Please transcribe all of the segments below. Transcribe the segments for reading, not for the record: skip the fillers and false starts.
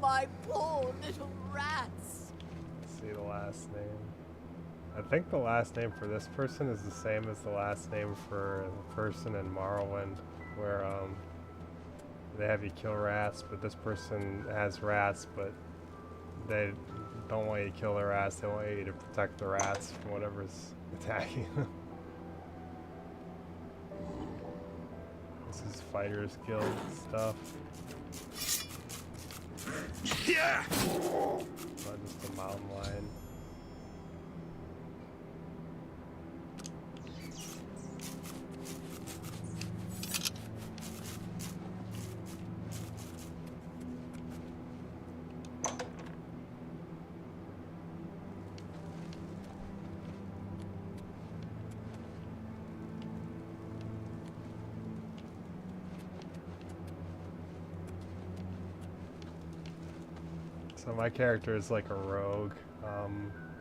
my poor little rats. Let's see the last name. I think the last name for this person is the same as the last name for the person in Morrowind, where they have you kill rats, but this person has rats, but they don't want you to kill the rats, they want you to protect the rats from whatever's attacking them. This is Fighters Guild stuff. Yeah. Not just a mountain lion. So my character is like a rogue.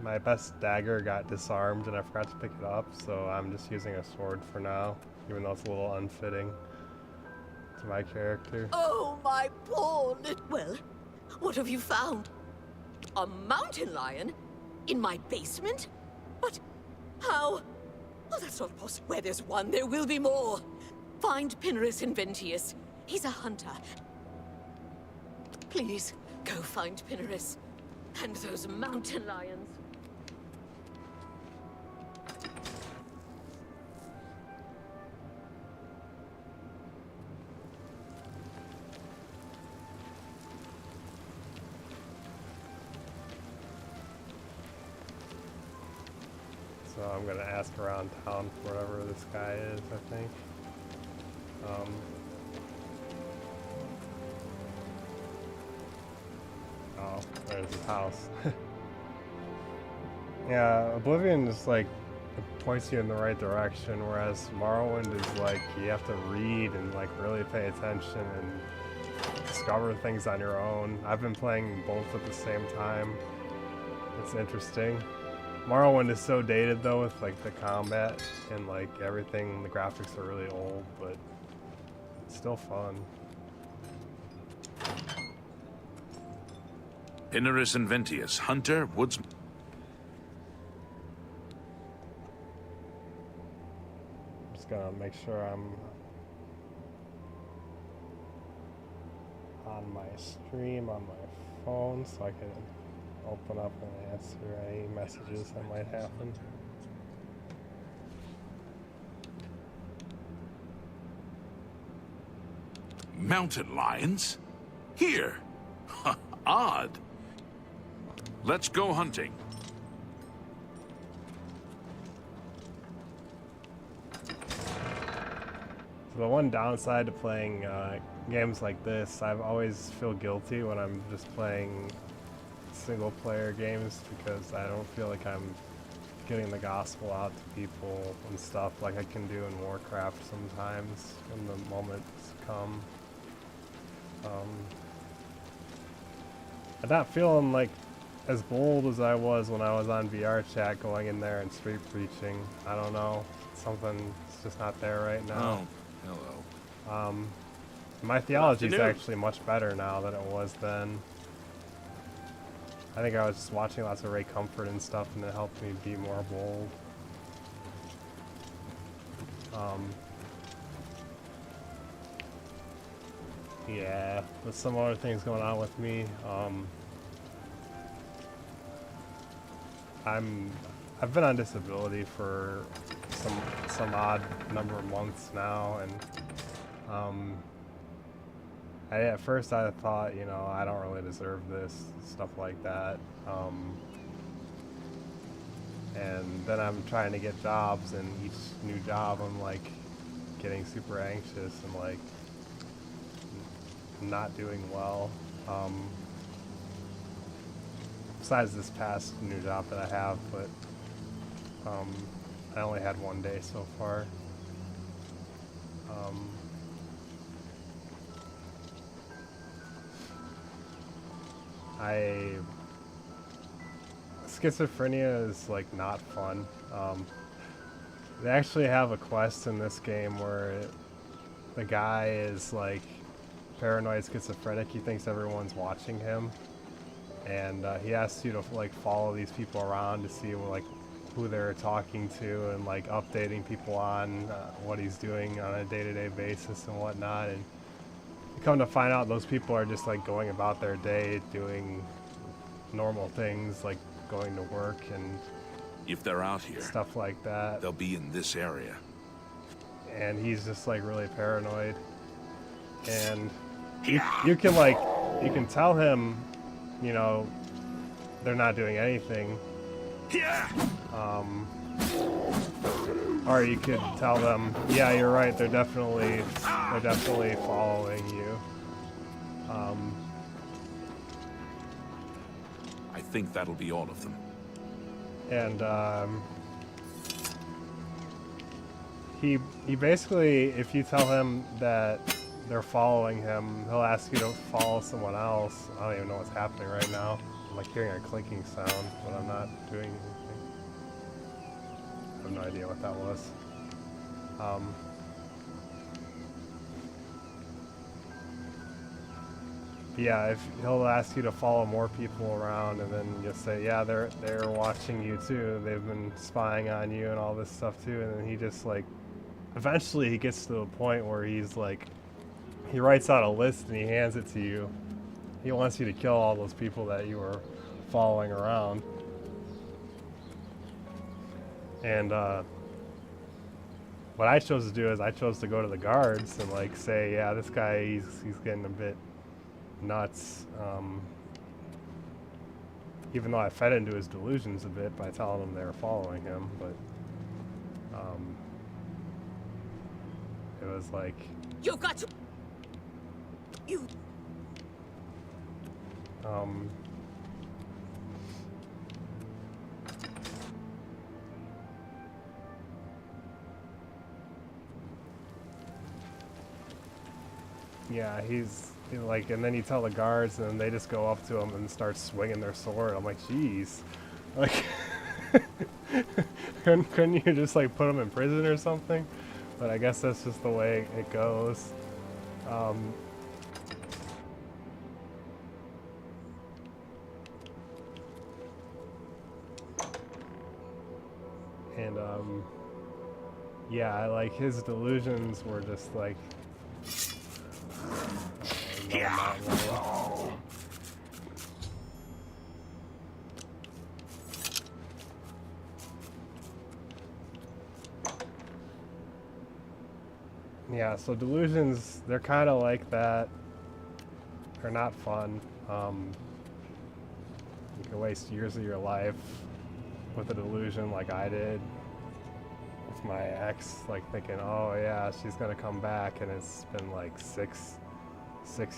My best dagger got disarmed and I forgot to pick it up, so I'm just using a sword for now, even though it's a little unfitting to my character. Oh, my poor little... Well, what have you found? A mountain lion? In my basement? But how? Oh, that's not possible. Where there's one, there will be more. Find Pinarus Inventius. He's a hunter. Please, go find Pinarus. And those mountain lions. So I'm gonna ask around town for whatever this guy is, I think. Oh, there's his house. Yeah, Oblivion is like, it points you in the right direction, whereas Morrowind is like, you have to read and like really pay attention and discover things on your own. I've been playing both at the same time. It's interesting. Morrowind is so dated though with like the combat and like everything, the graphics are really old, but it's still fun. Pinarus Inventius, hunter, woodsman. Just gonna make sure I'm on my stream on my phone so I can open up and answer any messages that might happen. Mountain lions? Here. Odd. Let's go hunting. So the one downside to playing games like this, I've always feel guilty when I'm just playing single player games because I don't feel like I'm getting the gospel out to people and stuff like I can do in Warcraft sometimes when the moments come. I'm not feeling like as bold as I was when I was on VR chat going in there and street preaching. I don't know, something's just not there right now. Oh, hello. My theology is actually much better now than it was then. I think I was just watching lots of Ray Comfort and stuff, and it helped me be more bold. Yeah, with some other things going on with me. I've been on disability for some odd number of months now, and at first I thought, you know, I don't really deserve this, stuff like that. And then I'm trying to get jobs, and each new job I'm like getting super anxious and like not doing well. Besides this past new job that I have, but I only had one day so far. Schizophrenia is like not fun. They actually have a quest in this game where the guy is like paranoid schizophrenic. He thinks everyone's watching him, and he asks you to like follow these people around to see like who they're talking to and like updating people on what he's doing on a day-to-day basis and whatnot. And you come to find out those people are just like going about their day doing normal things like going to work and If they're out here, stuff like that. they'll be in this area. And he's just like really paranoid. And you can like, you can tell him, you know, they're not doing anything. Or you could tell them, yeah, you're right, they're definitely following you. I think that'll be all of them. And he basically, if you tell him that they're following him, he'll ask you to follow someone else. I don't even know what's happening right now. I'm like hearing a clicking sound, but I'm not doing anything. I have no idea what that was. Yeah, if he'll ask you to follow more people around, and then you'll say, yeah, they're watching you too. They've been spying on you and all this stuff too. And then he just like, eventually he gets to the point where he's like, he writes out a list and he hands it to you. He wants you to kill all those people that you were following around. And what I chose to do is I chose to go to the guards and like say, yeah, this guy, he's getting a bit nuts. Even though I fed into his delusions a bit by telling him they were following him, but it was like, You've got to... You... yeah, he's like, and then you tell the guards, and they just go up to him and start swinging their sword. I'm like, jeez, like, couldn't you just like put him in prison or something? But I guess that's just the way it goes. And yeah, like his delusions were just like. Yeah, so delusions, they're kind of like that. They're not fun. You can waste years of your life with a delusion like I did with my ex, like thinking, oh yeah, she's gonna come back, and it's been like six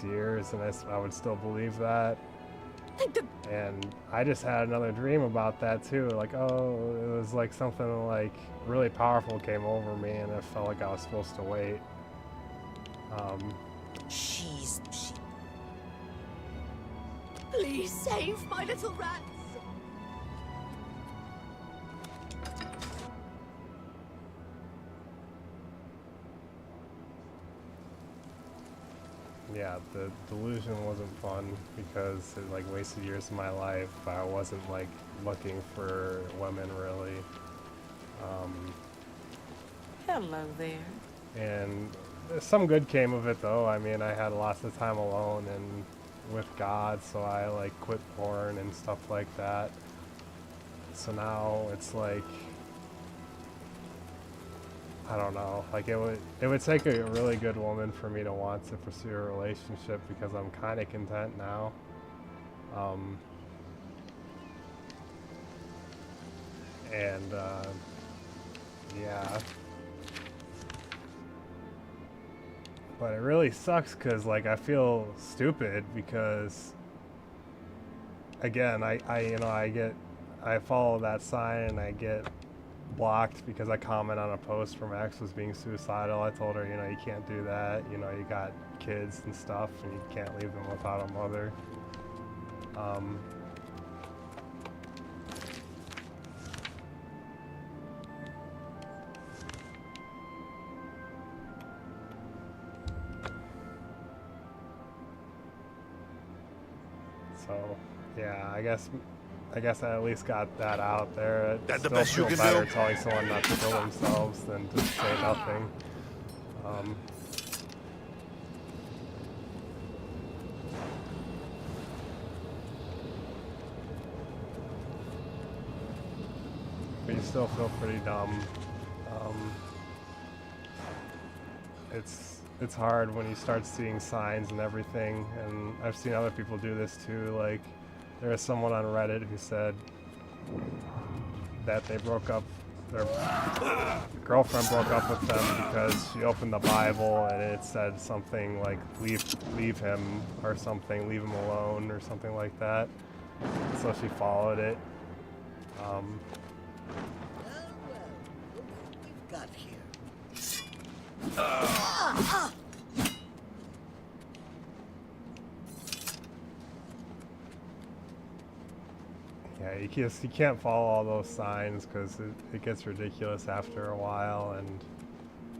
years, and I would still believe that. And I just had another dream about that too, like, oh, it was like something like really powerful came over me, and it felt like I was supposed to wait. Please save my little rats. Yeah, the delusion wasn't fun because it like wasted years of my life. I wasn't like looking for women really. Hello there. And some good came of it though. I mean, I had lots of time alone and with God, so I like quit porn and stuff like that. So now it's like, I don't know, like it would take a really good woman for me to want to pursue a relationship, because I'm kind of content now. Yeah. But it really sucks because like I feel stupid because again, I follow that sign and I get blocked because I comment on a post where Max was being suicidal. I told her, you can't do that. You got kids and stuff and you can't leave them without a mother. So, yeah, I guess I at least got that out there. It That the still best you feel can better do? telling someone not to kill themselves than to say nothing. But you still feel pretty dumb. It's hard when you start seeing signs and everything, and I've seen other people do this too. Like, there was someone on Reddit who said that they broke up, their girlfriend broke up with them because she opened the Bible and it said something like leave him or something, leave him alone or something like that. So she followed it. Well, look what we've got here. Yeah, you can't follow all those signs because it gets ridiculous after a while and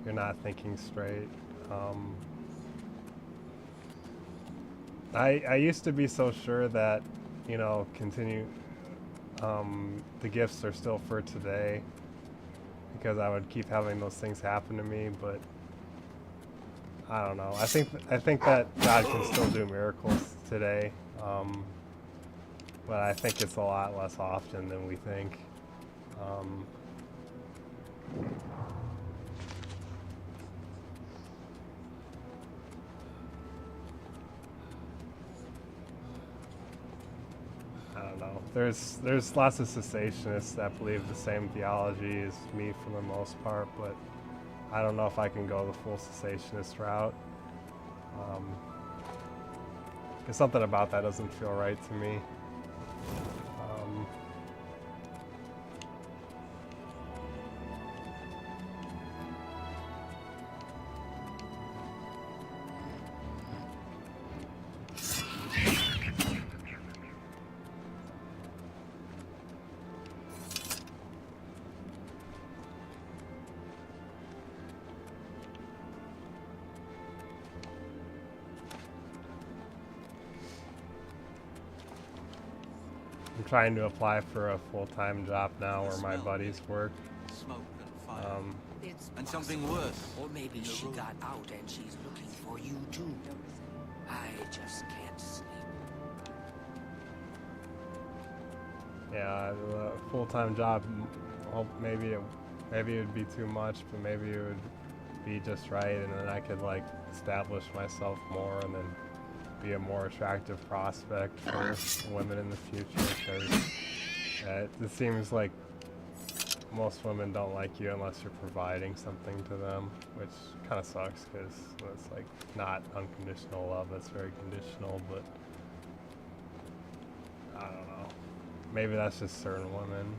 you're not thinking straight. I used to be so sure that, you know, the gifts are still for today because I would keep having those things happen to me, but I don't know. I think that God can still do miracles today. But I think it's a lot less often than we think. I don't know. There's lots of cessationists that believe the same theology as me for the most part, but I don't know if I can go the full cessationist route. Because something about that doesn't feel right to me. I'm trying to apply for a full-time job now where my buddies work. Smoke and fire. It's And something worse. Or maybe she got out and she's looking for you too. I just can't sleep. Yeah, the full-time job. Well, maybe it would be too much, but maybe it would be just right, and then I could like establish myself more, and then be a more attractive prospect for women in the future. Because it seems like most women don't like you unless you're providing something to them, which kind of sucks because it's like not unconditional love. That's very conditional, but I don't know. Maybe that's just certain women.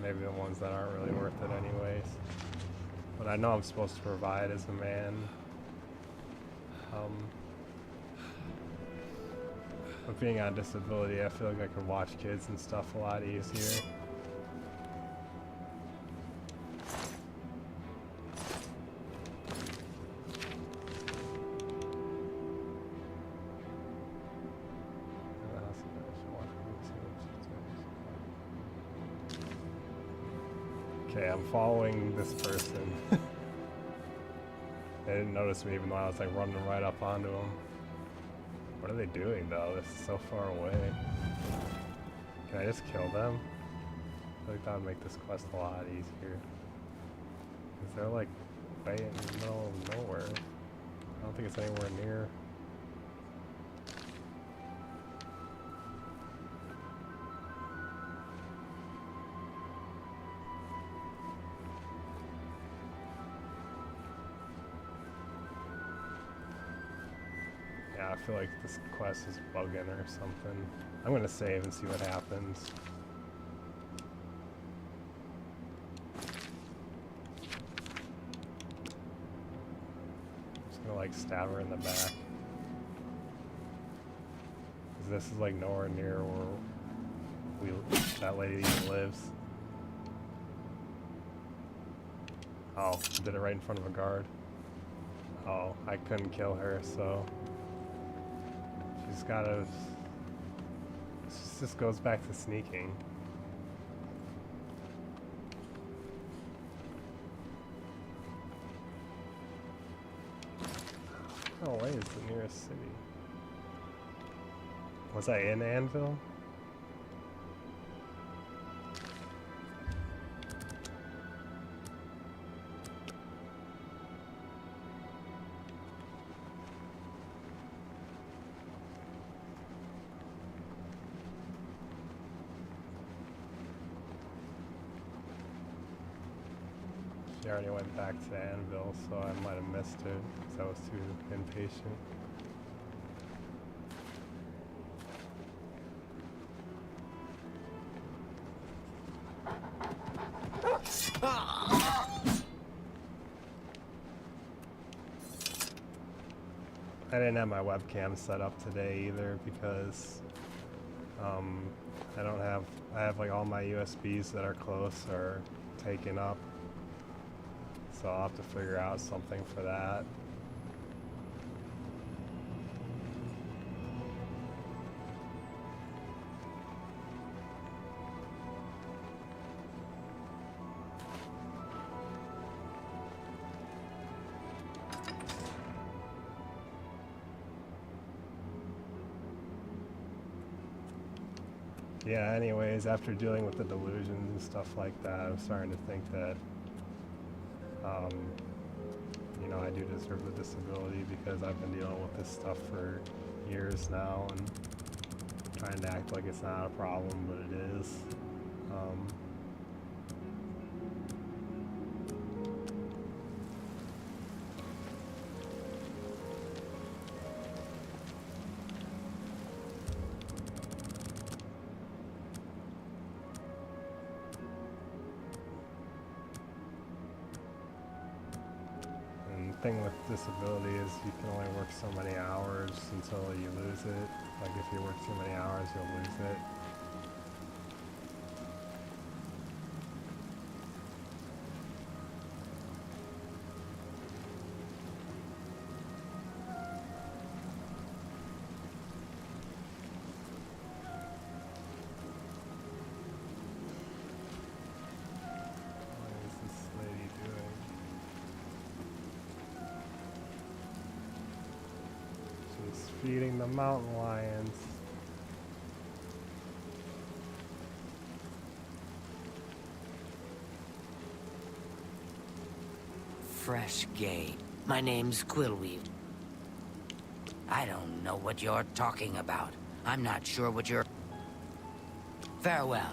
Maybe the ones that aren't really worth it anyways. But I know I'm supposed to provide as a man. But being on disability, I feel like I could watch kids and stuff a lot easier. Okay, I'm following this person. They didn't notice me even though I was like running right up onto them. What are they doing though? This is so far away. Can I just kill them? I feel like that would make this quest a lot easier. Because they're like way in the middle of nowhere. I don't think it's anywhere near. Yeah, I feel like this quest is bugging or something. I'm gonna save and see what happens. Just gonna like stab her in the back. 'Cause this is like nowhere near where that lady even lives. Oh, did it right in front of a guard. Oh, I couldn't kill her, so she's gotta This just goes back to sneaking. Oh wait, it's the nearest city. Was I in Anvil? She already went back to Anvil, so I might have missed it because I was too impatient. I didn't have my webcam set up today either because I have like all my USBs that are close are taken up. So I'll have to figure out something for that. Yeah, anyways, after dealing with the delusions and stuff like that, I'm starting to think that you know, I do deserve the disability because I've been dealing with this stuff for years now and trying to act like it's not a problem, but it is. Thing with disability is you can only work so many hours until you lose it. Like if you work too many hours, you'll lose it. What is this lady doing? She's feeding the mountain lions. Fresh gate. My name's Quillweave. I don't know what you're talking about. I'm not sure what you're... Farewell.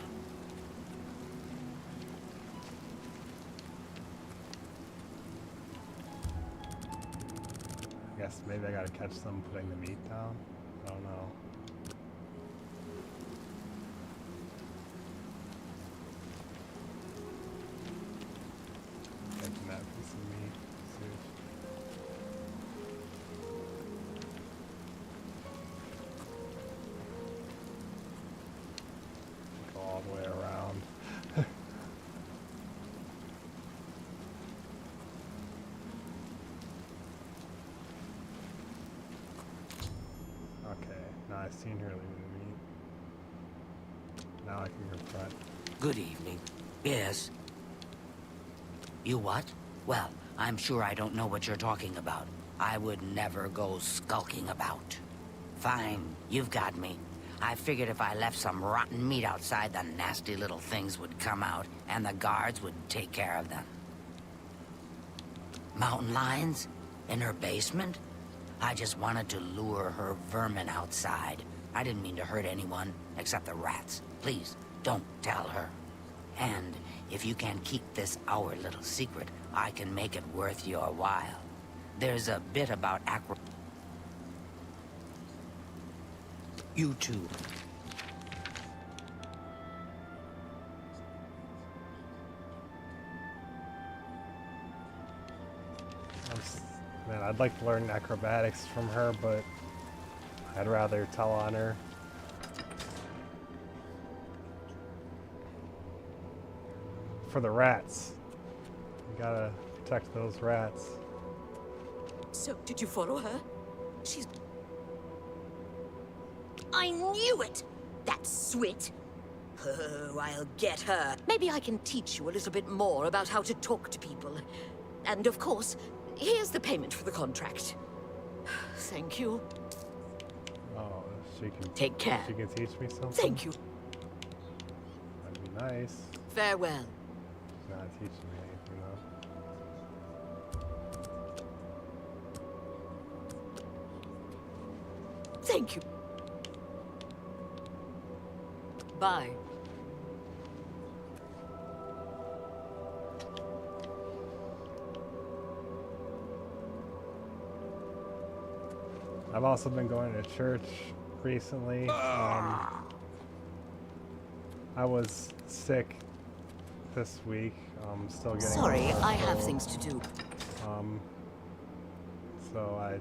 I guess maybe I gotta catch them putting the meat down. I don't know. Catching that piece of meat. Go all the way around. Okay, now I've seen her leaving the meat. Now I can confront. Good evening. Yes? You what? Well, I'm sure I don't know what you're talking about. I would never go skulking about. Fine, you've got me. I figured if I left some rotten meat outside, the nasty little things would come out, and the guards would take care of them. Mountain lions? In her basement? I just wanted to lure her vermin outside. I didn't mean to hurt anyone, except the rats. Please, don't tell her. And if you can keep this our little secret, I can make it worth your while. There's a bit about You too. Man, I'd like to learn acrobatics from her, but I'd rather tell on her. For the rats. You gotta protect those rats. So, did you follow her? She's... I knew it! That Swit. Oh, I'll get her. Maybe I can teach you a little bit more about how to talk to people. And of course, here's the payment for the contract. Thank you. Oh, she can. Take care. She can teach me something. Thank you. That'd be nice. Farewell. She's not teaching me anything though. Thank you. Bye. I've also been going to church recently. I was sick this week. Still getting Sorry, over, I have so, things to do. So I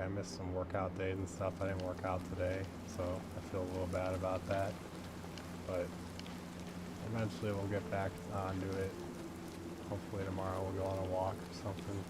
missed some workout days and stuff. I didn't work out today, so I feel a little bad about that. But eventually we'll get back onto it. Hopefully tomorrow we'll go on a walk or something.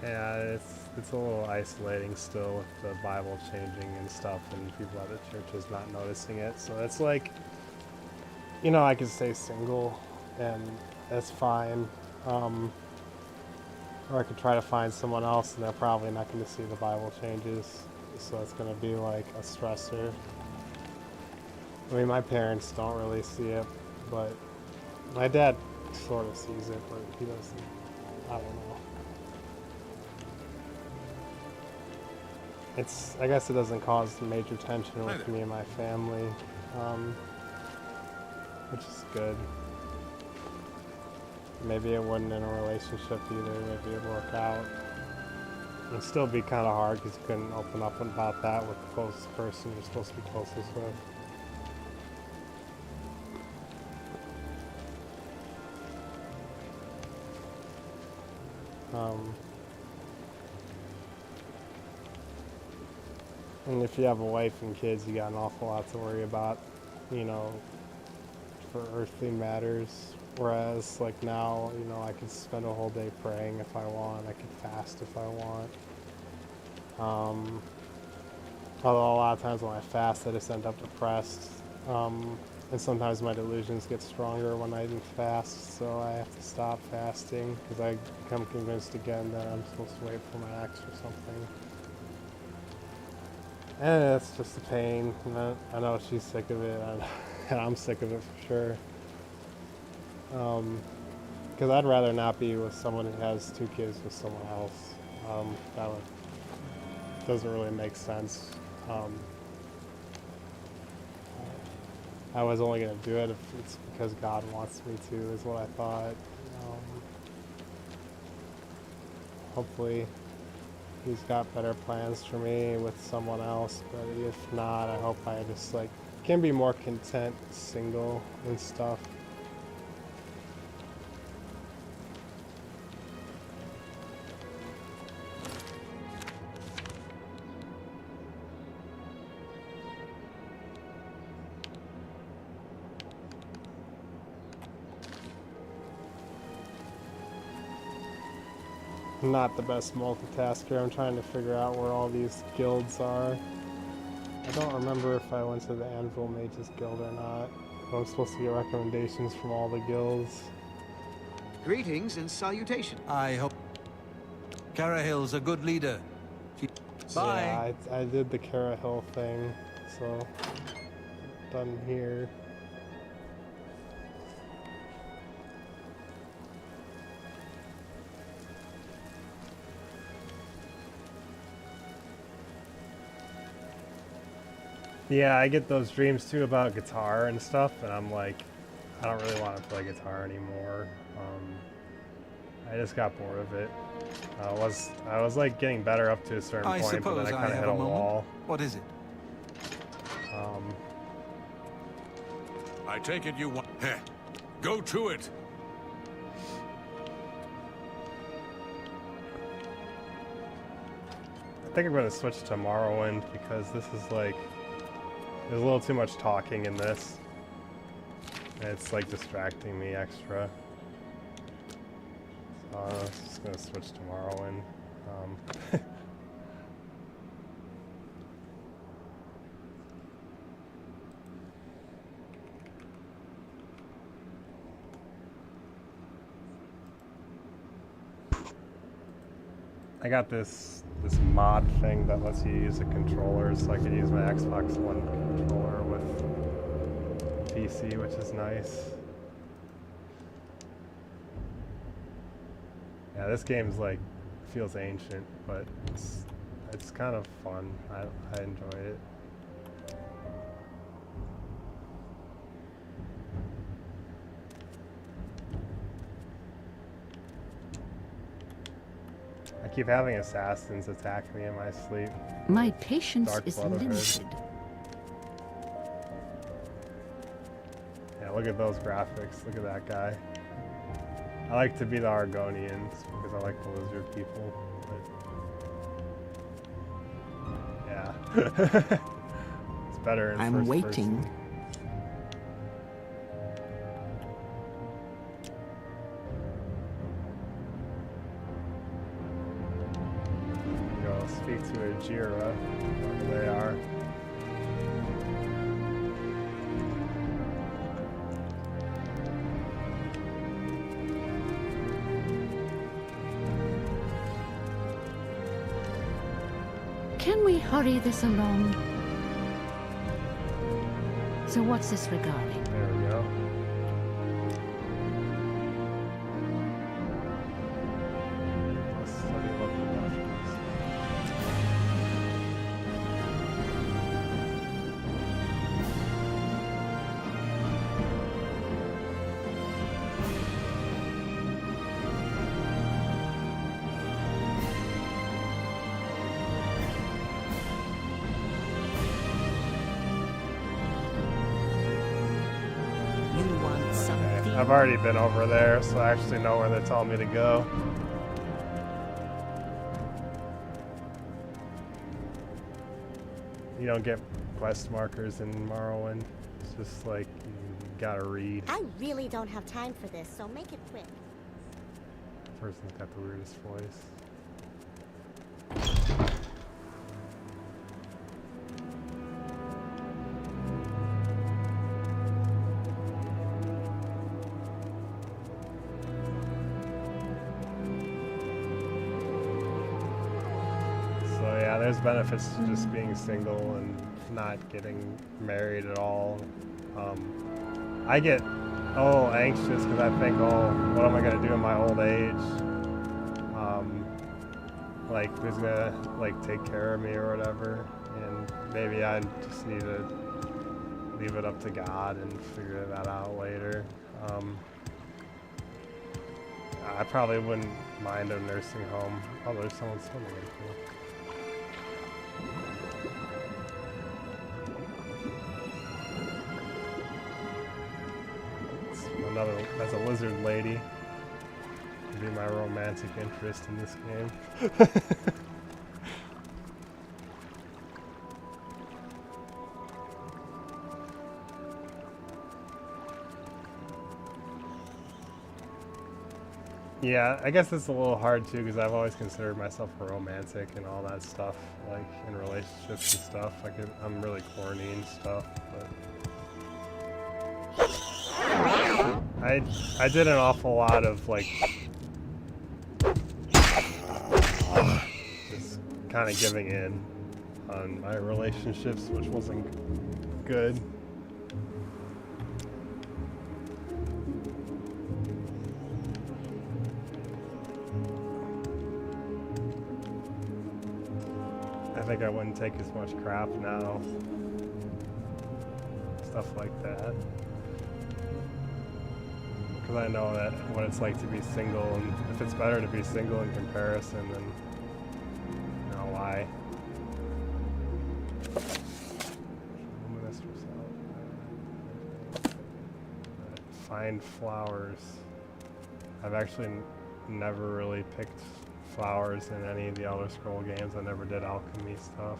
Yeah, it's a little isolating still with the Bible changing and stuff, and people at the churches not noticing it. So it's like, you know, I could stay single, and that's fine. Or I could try to find someone else, and they're probably not going to see the Bible changes. So it's going to be like a stressor. I mean, my parents don't really see it, but my dad sort of sees it, but he doesn't. I don't know. I guess it doesn't cause major tension with me and my family, which is good. Maybe it wouldn't in a relationship either. Maybe it'd work out. It'd still be kind of hard because you couldn't open up about that with the closest person you're supposed to be closest with. And if you have a wife and kids, you got an awful lot to worry about, you know, for earthly matters. Whereas, like now, you know, I could spend a whole day praying if I want. I could fast if I want. Although a lot of times when I fast, I just end up depressed. And sometimes my delusions get stronger when I do fast, so I have to stop fasting because I become convinced again that I'm supposed to wait for my ex or something. And it's just a pain. I know she's sick of it, and I'm sick of it for sure. Because I'd rather not be with someone who has 2 kids with someone else. That doesn't really make sense. I was only going to do it if it's because God wants me to, is what I thought. Hopefully he's got better plans for me with someone else, but if not, I hope I just like can be more content single and stuff. I'm not the best multitasker. I'm trying to figure out where all these guilds are. I don't remember if I went to the Anvil Mages Guild or not. I'm supposed to get recommendations from all the guilds. Greetings and salutation. I hope Carahill's a good leader. Bye. Yeah, I did the Kara Hill thing, so done here. Yeah, I get those dreams too about guitar and stuff, and I'm like, I don't really want to play guitar anymore. I just got bored of it. I was like getting better up to a certain I point, but then suppose I I kind of have hit a a moment. wall. What is it? I take it you want... Heh. Go to it! I think I'm going to switch to Morrowind because this is like... There's a little too much talking in this. And it's like distracting me extra. So I'm just going to switch to Morrowind. I got this mod thing that lets you use a controller, so I can use my Xbox One controller with PC, which is nice. Yeah, this game's like feels ancient, but it's kind of fun. I enjoy it. I keep having assassins attack me in my sleep. My patience Dark is Brotherhood. limited. Yeah, look at those graphics. Look at that guy. I like to be the Argonians because I like the lizard people. But yeah. It's better in I'm first waiting. person. Go speak to Ajira, whoever they are. Can we hurry this along? So what's this regarding? There we go. Let's study local legends. You want something? I've already been over there, so I actually know where they're telling me to go. You don't get quest markers in Morrowind. It's just like you gotta read. I really don't have time for this, so make it quick. Person's got the weirdest voice. So yeah, there's benefits to just being single and not getting married at all. I get anxious because I think, what am I gonna do in my old age? Like who's gonna like take care of me or whatever? And maybe I just need to leave it up to God and figure that out later. I probably wouldn't mind a nursing home. Oh, there's someone swimming in here. That's a lizard lady. Would be my romantic interest in this game. Yeah, I guess it's a little hard too because I've always considered myself a romantic and all that stuff, like in relationships and stuff. Like I'm really corny and stuff, but I did an awful lot of like just kind of giving in on my relationships, which wasn't good. I think I wouldn't take as much crap now. Stuff like that. Because I know that what it's like to be single, and if it's better to be single in comparison, then you know why. Find flowers. I've actually never really picked flowers in any of the Elder Scroll games. I never did alchemy stuff.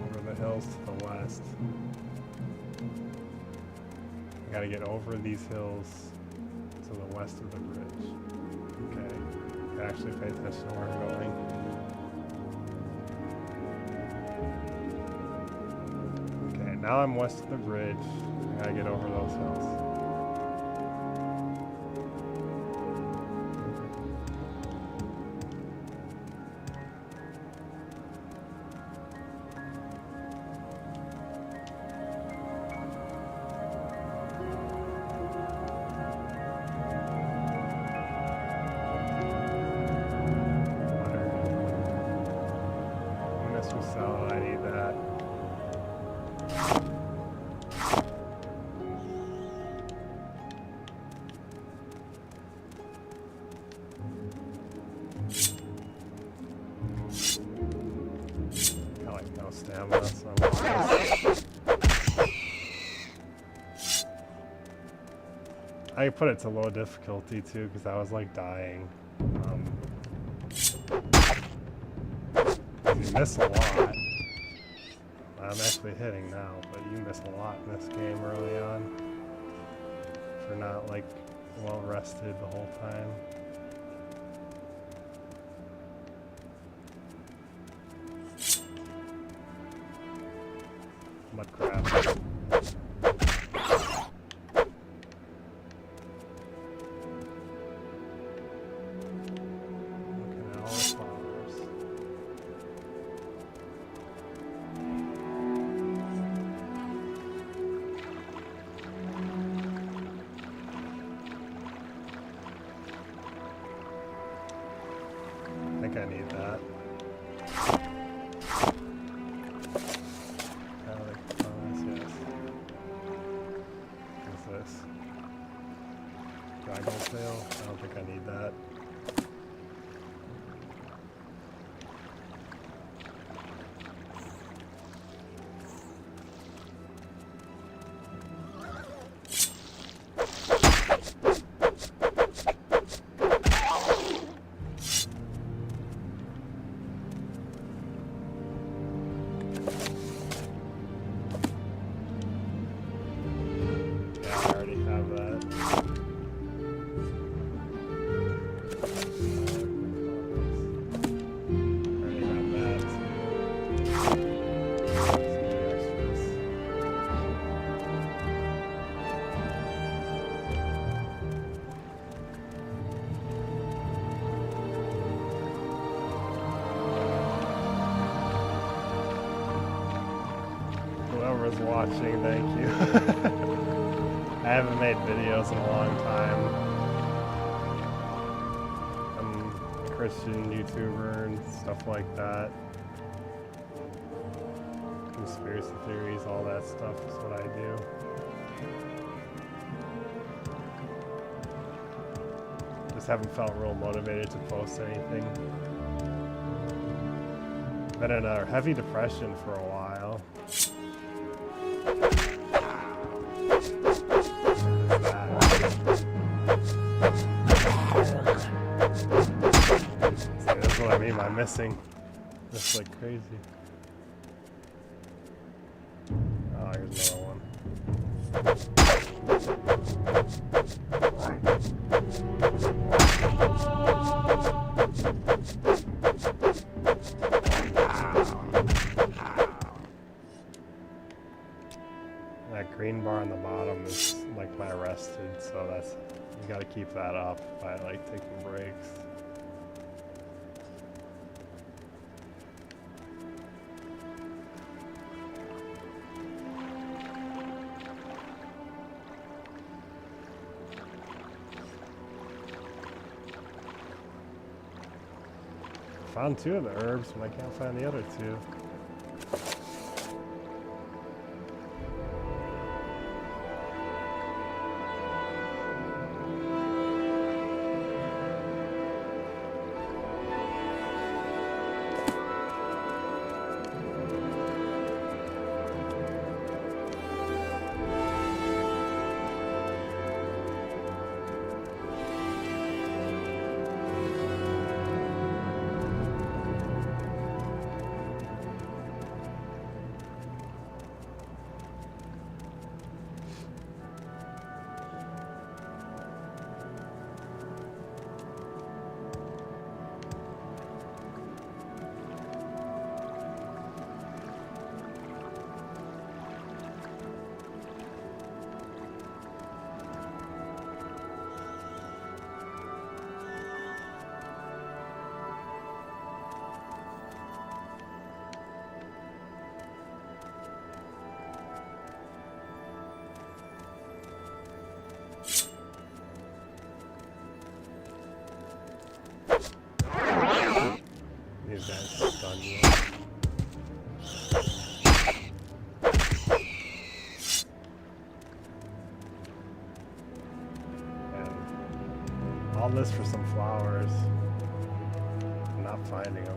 Over the hills to the west. I gotta get over these hills to the west of the bridge. Okay. I actually pay attention to where I'm going. Okay, now I'm west of the bridge. I gotta get over those hills. Salad, I need that. Got like no stamina, so I put it to low difficulty too, because I was like dying. You miss a lot. I'm actually hitting now, but you miss a lot in this game early on. If you're not like well rested the whole time. Mud crab. I think I need that. Yes. What's this? Dragon sail? I don't think I need that. Whoever's watching, thank you. I haven't made videos in a long time. I'm a Christian YouTuber and stuff like that. Conspiracy theories, all that stuff is what I do. Just haven't felt real motivated to post anything. Been in a heavy depression for a while. See, that's what I mean by missing. Just like crazy. Oh, here's another one. That green bar on the bottom is like my rested, so that's, you gotta keep that up by like taking breaks. Found 2 of the herbs, but I can't find the other 2. all this for some flowers. I'm not finding them.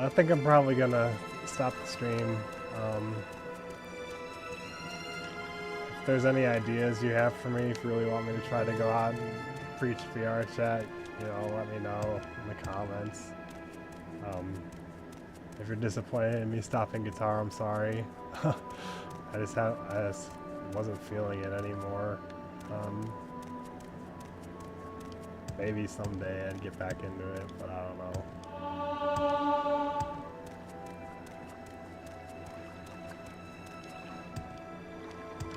I think I'm probably gonna stop the stream. If there's any ideas you have for me, if you really want me to try to go out and preach VR chat, you know, let me know in the comments. If you're disappointed in me stopping guitar, I'm sorry. I just wasn't feeling it anymore. Maybe someday I'd get back into it, but I don't know.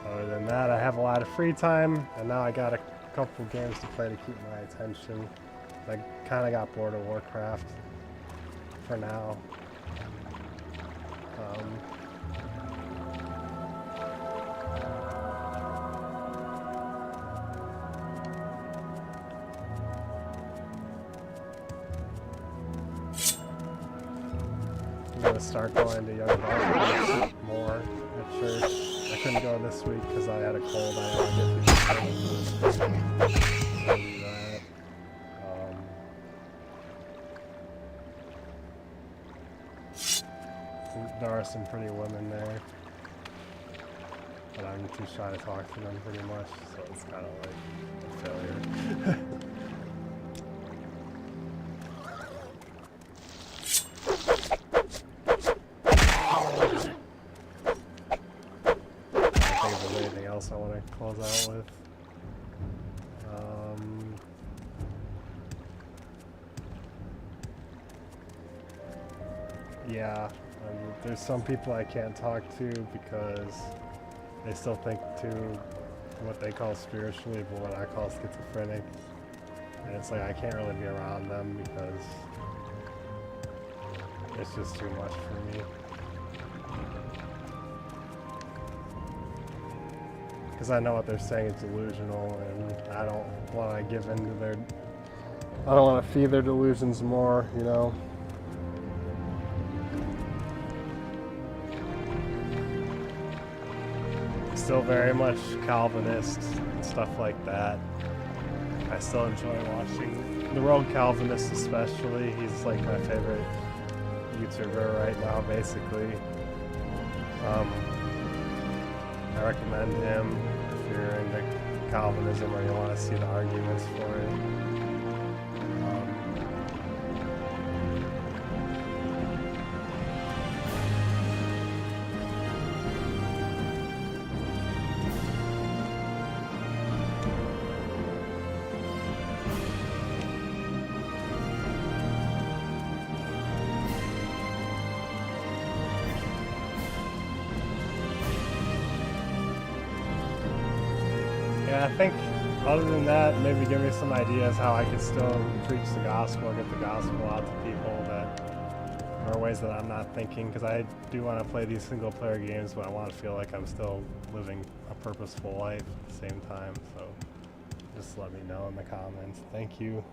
Other than that, I have a lot of free time, and now I got a couple games to play to keep my attention. I kind of got bored of Warcraft for now. I'm gonna start going to Young Adult more at church. I couldn't go this week because I had a cold. I didn't get to there are some pretty women there, but I'm too shy to talk to them pretty much, so it's kind of like a failure. I want to close out with. Yeah, there's some people I can't talk to because they still think to what they call spiritually, but what I call schizophrenic. And it's like I can't really be around them because it's just too much for me. Because I know what they're saying is delusional, and I don't want to give in to their... I don't want to feed their delusions more, you know? Still very much Calvinist and stuff like that. I still enjoy watching The Rogue Calvinist especially. He's like my favorite YouTuber right now, basically. I recommend him if you're into Calvinism or you want to see the arguments for it. Yeah, I think other than that, maybe give me some ideas how I could still preach the gospel, get the gospel out to people that are ways that I'm not thinking, because I do want to play these single player games, but I want to feel like I'm still living a purposeful life at the same time, so just let me know in the comments. Thank you.